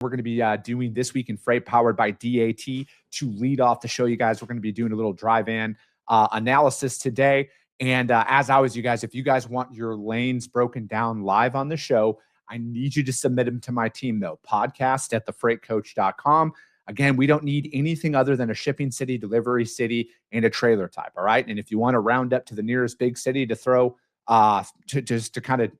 we're going to be doing This Week in Freight powered by DAT to lead off the show, you guys. We're going to be doing a little drive-in analysis today. And as always, you guys, if you guys want your lanes broken down live on the show, I need you to submit them to my team, though. podcast@thefreightcoach.com. Again, we don't need anything other than a shipping city, delivery city, and a trailer type, all right? And if you want to round up to the nearest big city to throw, just to kind of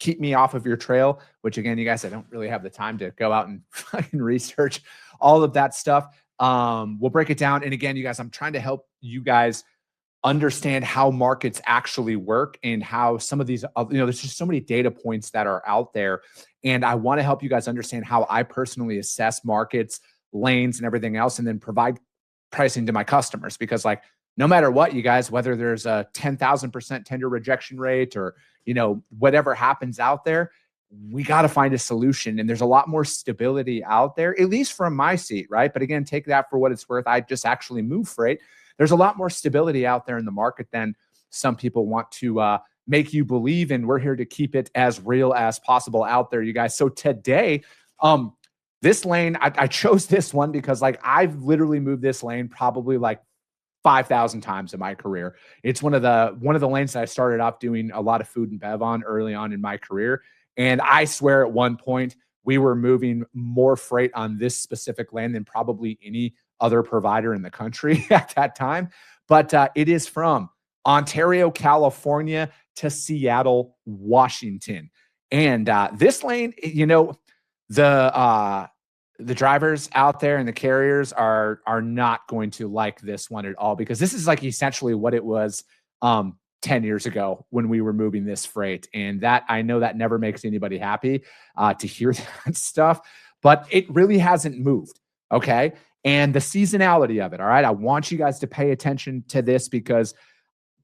keep me off of your trail, which again, you guys, I don't really have the time to go out and fucking research all of that stuff. We'll break it down. And again, you guys, I'm trying to help you guys understand how markets actually work and how some of these, there's just so many data points that are out there. And I want to help you guys understand how I personally assess markets, lanes, and everything else, and then provide pricing to my customers. Because like, no matter what, you guys, whether there's a 10,000% tender rejection rate or, whatever happens out there, we got to find a solution. And there's a lot more stability out there, at least from my seat, right? But again, take that for what it's worth. I just actually move freight. There's a lot more stability out there in the market than some people want to make you believe. And we're here to keep it as real as possible out there, you guys. So today, this lane, I chose this one because like I've literally moved this lane probably like 5,000 times in my career. It's one of the lanes that I started off doing a lot of food and bev on early on in my career. And I swear at one point we were moving more freight on this specific lane than probably any other provider in the country at that time. But it is from Ontario, California to Seattle, Washington. And this lane, the drivers out there and the carriers are not going to like this one at all, because this is like essentially what it was 10 years ago when we were moving this freight. And that, I know that never makes anybody happy to hear that stuff, but it really hasn't moved. Okay. And the seasonality of it. All right. I want you guys to pay attention to this, because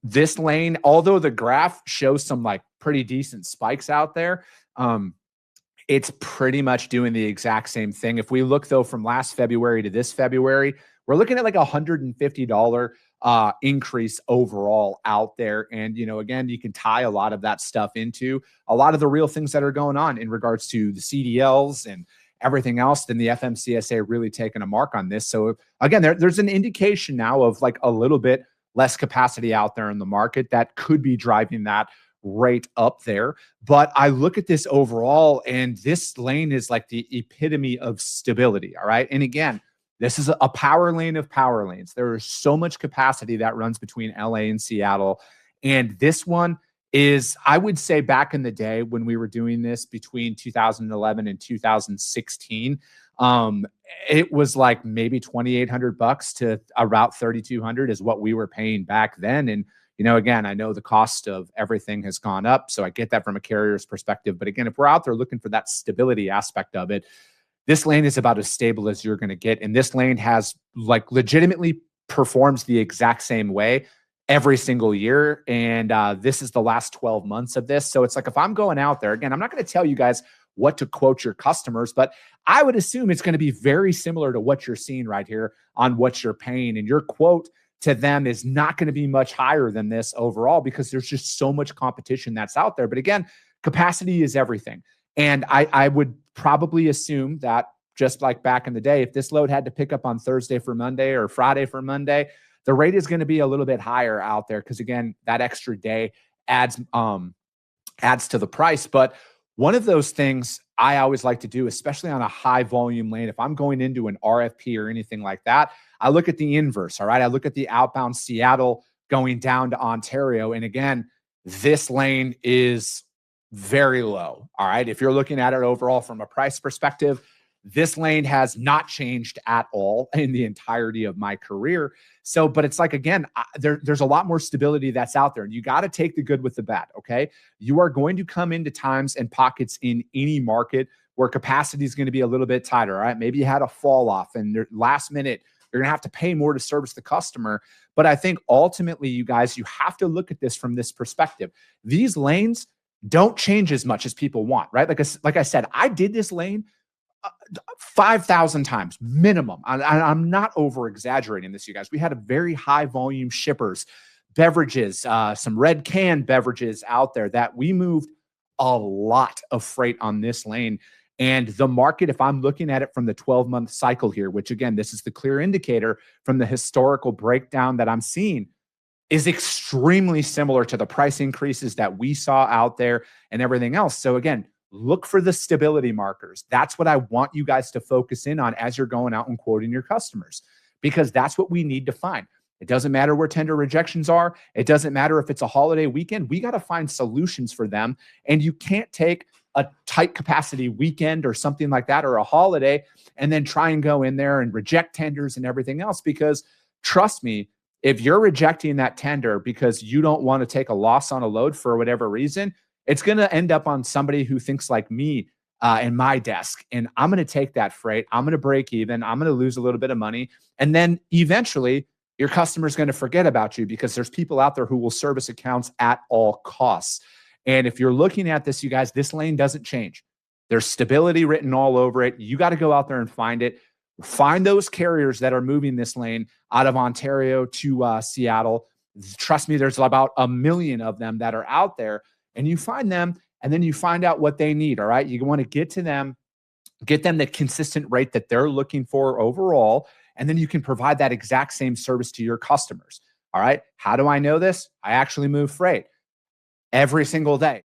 this lane, although the graph shows some like pretty decent spikes out there, it's pretty much doing the exact same thing. If we look though from last February to this February, we're looking at like $150 increase overall out there. And, again, you can tie a lot of that stuff into a lot of the real things that are going on in regards to the CDLs and everything else. Then the FMCSA really taking a mark on this. So again, there's an indication now of like a little bit less capacity out there in the market that could be driving that rate up there. But I look at this overall, and this lane is like the epitome of stability. All right. And again, this is a power lane of power lanes. There is so much capacity that runs between LA and Seattle. And this one is, I would say back in the day when we were doing this between 2011 and 2016, it was like maybe $2,800 to about $3,200 is what we were paying back then. And again, I know the cost of everything has gone up, so I get that from a carrier's perspective. But again, if we're out there looking for that stability aspect of it, this lane is about as stable as you're going to get. And this lane has like legitimately performs the exact same way every single year. And this is the last 12 months of this. So it's like, if I'm going out there, again, I'm not going to tell you guys what to quote your customers, but I would assume it's going to be very similar to what you're seeing right here on what you're paying. And your quote to them is not going to be much higher than this overall, because there's just so much competition that's out there. But again, capacity is everything. And I would probably assume that just like back in the day, if this load had to pick up on Thursday for Monday or Friday for Monday, the rate is going to be a little bit higher out there. Because again, that extra day adds to the price. But one of those things I always like to do, especially on a high volume lane, if I'm going into an RFP or anything like that, I look at the inverse. All right. I look at the outbound Seattle going down to Ontario. And again, this lane is very low. All right. If you're looking at it overall from a price perspective, this lane has not changed at all in the entirety of my career. So, but it's like, again, there's a lot more stability that's out there, and you got to take the good with the bad. Okay. You are going to come into times and pockets in any market where capacity is going to be a little bit tighter. All right. Maybe you had a fall off and last minute, you're going to have to pay more to service the customer. But I think ultimately, you guys, you have to look at this from this perspective. These lanes don't change as much as people want, right? Like I said, I did this lane 5,000 times minimum. I'm not over exaggerating this, you guys. We had a very high volume shippers, beverages, some red can beverages out there that we moved a lot of freight on this lane. And the market, if I'm looking at it from the 12-month cycle here, which again, this is the clear indicator from the historical breakdown that I'm seeing, is extremely similar to the price increases that we saw out there and everything else. So again, look for the stability markers. That's what I want you guys to focus in on as you're going out and quoting your customers, because that's what we need to find. It doesn't matter where tender rejections are. It doesn't matter if it's a holiday weekend. We got to find solutions for them. And you can't take a tight capacity weekend or something like that, or a holiday, and then try and go in there and reject tenders and everything else. Because trust me, if you're rejecting that tender because you don't want to take a loss on a load for whatever reason, it's going to end up on somebody who thinks like me in my desk. And I'm going to take that freight. I'm going to break even. I'm going to lose a little bit of money. And then eventually your customer's going to forget about you, because there's people out there who will service accounts at all costs. And if you're looking at this, you guys, this lane doesn't change. There's stability written all over it. You got to go out there and find it. Find those carriers that are moving this lane out of Ontario to Seattle. Trust me, there's about 1 million of them that are out there, and you find them, and then you find out what they need. All right. You want to get to them, get them the consistent rate that they're looking for overall, and then you can provide that exact same service to your customers. All right. How do I know this? I actually move freight every single day.